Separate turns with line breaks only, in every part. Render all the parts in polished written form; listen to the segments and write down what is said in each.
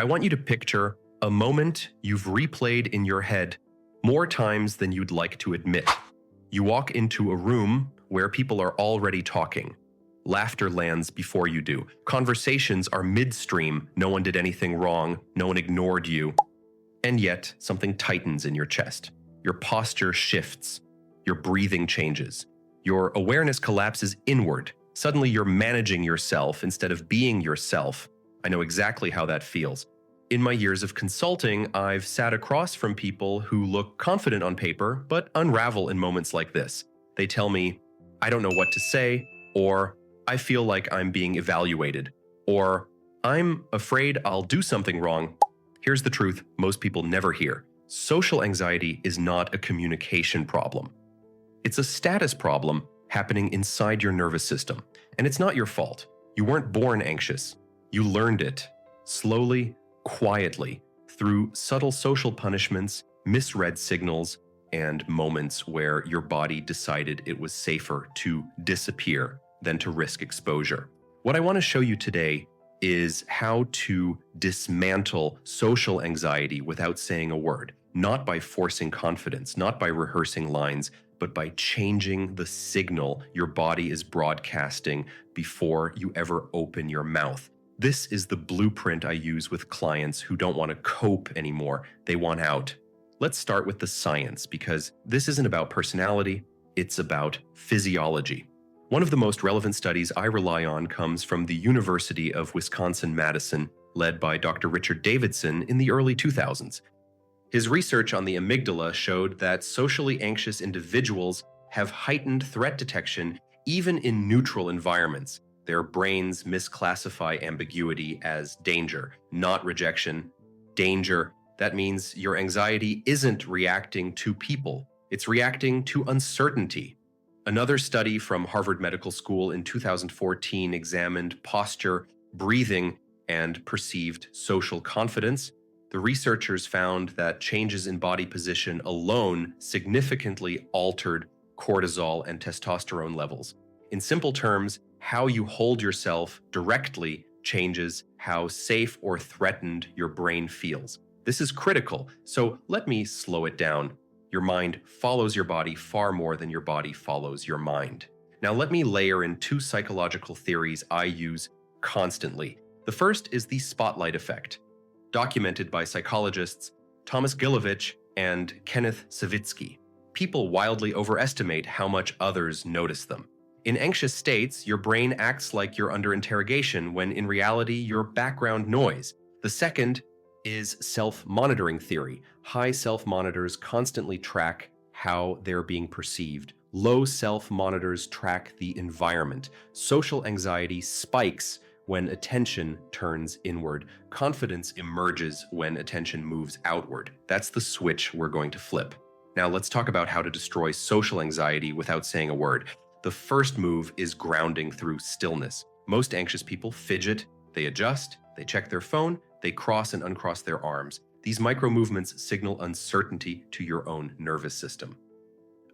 I want you to picture a moment you've replayed in your head more times than you'd like to admit. You walk into a room where people are already talking. Laughter lands before you do. Conversations are midstream. No one did anything wrong. No one ignored you. And yet, something tightens in your chest. Your posture shifts. Your breathing changes. Your awareness collapses inward. Suddenly, you're managing yourself instead of being yourself. I know exactly how that feels. In my years of consulting, I've sat across from people who look confident on paper, but unravel in moments like this. They tell me, I don't know what to say, or I feel like I'm being evaluated, or I'm afraid I'll do something wrong. Here's the truth most people never hear. Social anxiety is not a communication problem. It's a status problem happening inside your nervous system, and it's not your fault. You weren't born anxious. You learned it, slowly, quietly, through subtle social punishments, misread signals, and moments where your body decided it was safer to disappear than to risk exposure. What I want to show you today is how to dismantle social anxiety without saying a word, not by forcing confidence, not by rehearsing lines, but by changing the signal your body is broadcasting before you ever open your mouth. This is the blueprint I use with clients who don't want to cope anymore. They want out. Let's start with the science, because this isn't about personality, it's about physiology. One of the most relevant studies I rely on comes from the University of Wisconsin-Madison, led by Dr. Richard Davidson in the early 2000s. His research on the amygdala showed that socially anxious individuals have heightened threat detection even in neutral environments. Their brains misclassify ambiguity as danger, not rejection. Danger, that means your anxiety isn't reacting to people, it's reacting to uncertainty. Another study from Harvard Medical School in 2014 examined posture, breathing, and perceived social confidence. The researchers found that changes in body position alone significantly altered cortisol and testosterone levels. In simple terms, how you hold yourself directly changes how safe or threatened your brain feels. This is critical, so let me slow it down. Your mind follows your body far more than your body follows your mind. Now let me layer in two psychological theories I use constantly. The first is the spotlight effect, documented by psychologists Thomas Gilovich and Kenneth Savitsky. People wildly overestimate how much others notice them. In anxious states, your brain acts like you're under interrogation when in reality you're background noise. The second is self-monitoring theory. High self-monitors constantly track how they're being perceived. Low self-monitors track the environment. Social anxiety spikes when attention turns inward. Confidence emerges when attention moves outward. That's the switch we're going to flip. Now let's talk about how to destroy social anxiety without saying a word. The first move is grounding through stillness. Most anxious people fidget, they adjust, they check their phone, they cross and uncross their arms. These micro movements signal uncertainty to your own nervous system.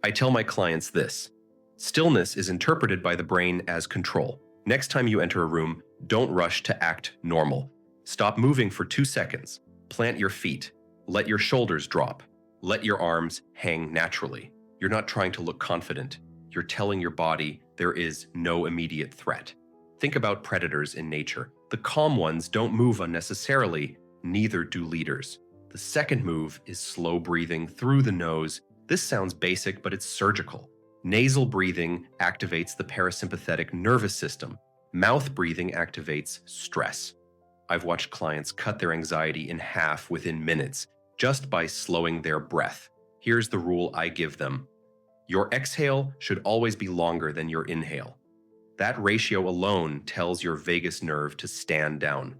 I tell my clients this: stillness is interpreted by the brain as control. Next time you enter a room, don't rush to act normal. Stop moving for 2 seconds. Plant your feet. Let your shoulders drop. Let your arms hang naturally. You're not trying to look confident. You're telling your body there is no immediate threat. Think about predators in nature. The calm ones don't move unnecessarily, neither do leaders. The second move is slow breathing through the nose. This sounds basic, but it's surgical. Nasal breathing activates the parasympathetic nervous system. Mouth breathing activates stress. I've watched clients cut their anxiety in half within minutes just by slowing their breath. Here's the rule I give them. Your exhale should always be longer than your inhale. That ratio alone tells your vagus nerve to stand down.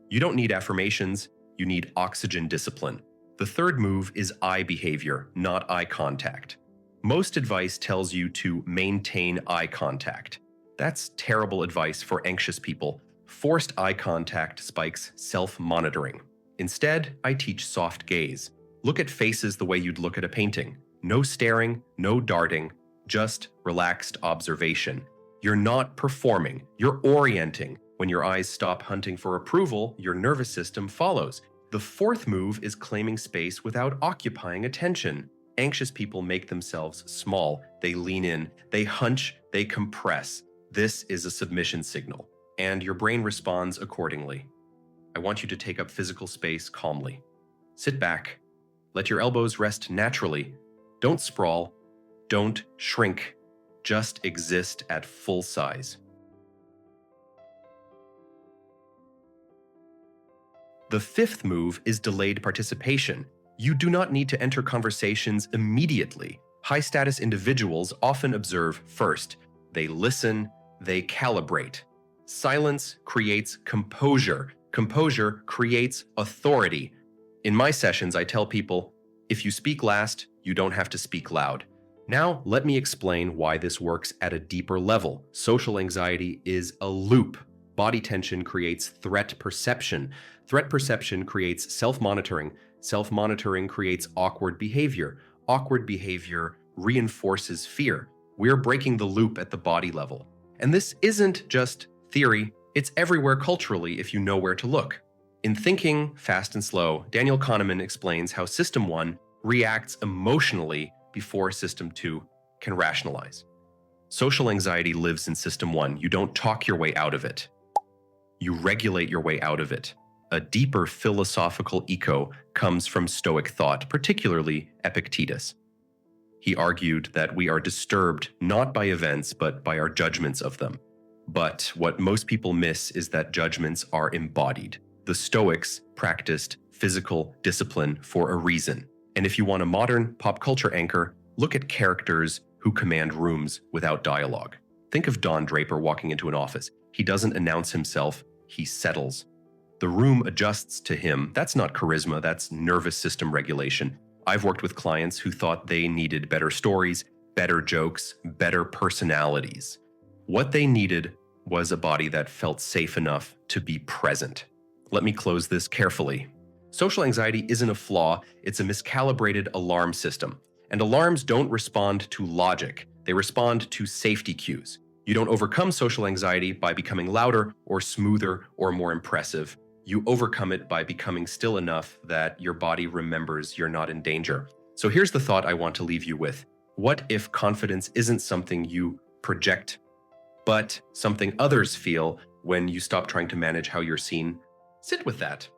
You don't need affirmations, you need oxygen discipline. The third move is eye behavior, not eye contact. Most advice tells you to maintain eye contact. That's terrible advice for anxious people. Forced eye contact spikes self-monitoring. Instead, I teach soft gaze. Look at faces the way you'd look at a painting. No staring, no darting, just relaxed observation. You're not performing, you're orienting. When your eyes stop hunting for approval, your nervous system follows. The fourth move is claiming space without occupying attention. Anxious people make themselves small. They lean in, they hunch, they compress. This is a submission signal, and your brain responds accordingly. I want you to take up physical space calmly. Sit back. Let your elbows rest naturally. Don't sprawl. Don't shrink. Just exist at full size. The fifth move is delayed participation. You do not need to enter conversations immediately. High-status individuals often observe first. They listen, they calibrate. Silence creates composure. Composure creates authority. In my sessions, I tell people, if you speak last, you don't have to speak loud. Now, let me explain why this works at a deeper level. Social anxiety is a loop. Body tension creates threat perception. Threat perception creates self-monitoring. Self-monitoring creates awkward behavior. Awkward behavior reinforces fear. We're breaking the loop at the body level. And this isn't just theory, it's everywhere culturally if you know where to look. In Thinking, Fast and Slow, Daniel Kahneman explains how System 1 reacts emotionally before System 2 can rationalize. Social anxiety lives in System 1. You don't talk your way out of it. You regulate your way out of it. A deeper philosophical echo comes from Stoic thought, particularly Epictetus. He argued that we are disturbed not by events, but by our judgments of them. But what most people miss is that judgments are embodied. The Stoics practiced physical discipline for a reason. And if you want a modern pop culture anchor, look at characters who command rooms without dialogue. Think of Don Draper walking into an office. He doesn't announce himself, he settles. The room adjusts to him. That's not charisma, that's nervous system regulation. I've worked with clients who thought they needed better stories, better jokes, better personalities. What they needed was a body that felt safe enough to be present. Let me close this carefully. Social anxiety isn't a flaw, it's a miscalibrated alarm system. And alarms don't respond to logic, they respond to safety cues. You don't overcome social anxiety by becoming louder or smoother or more impressive. You overcome it by becoming still enough that your body remembers you're not in danger. So here's the thought I want to leave you with. What if confidence isn't something you project, but something others feel when you stop trying to manage how you're seen? Sit with that.